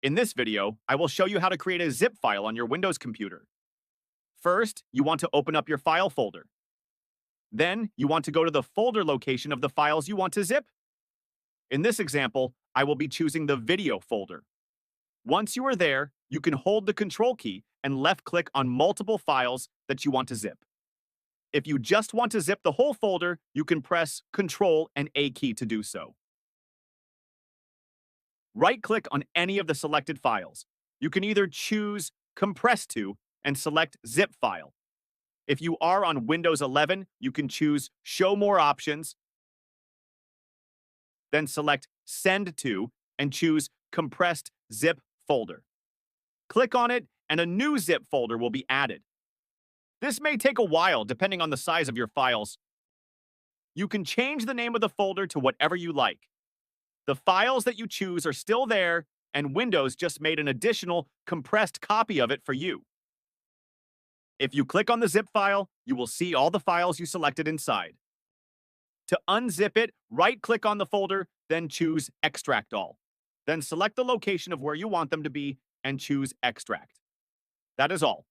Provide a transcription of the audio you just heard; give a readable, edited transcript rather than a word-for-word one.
In this video, I will show you how to create a zip file on your Windows computer. First, you want to open up your file folder. Then, you want to go to the folder location of the files you want to zip. In this example, I will be choosing the video folder. Once you are there, you can hold the Control key and left-click on multiple files that you want to zip. If you just want to zip the whole folder, you can press Control and A key to do so. Right-click on any of the selected files. You can either choose Compress to and select Zip File. If you are on Windows 11, you can choose Show More Options, then select Send to and choose Compressed Zip Folder. Click on it and a new zip folder will be added. This may take a while depending on the size of your files. You can change the name of the folder to whatever you like. The files that you choose are still there, and Windows just made an additional compressed copy of it for you. If you click on the zip file, you will see all the files you selected inside. To unzip it, right-click on the folder, then choose Extract All. Then select the location of where you want them to be and choose Extract. That is all.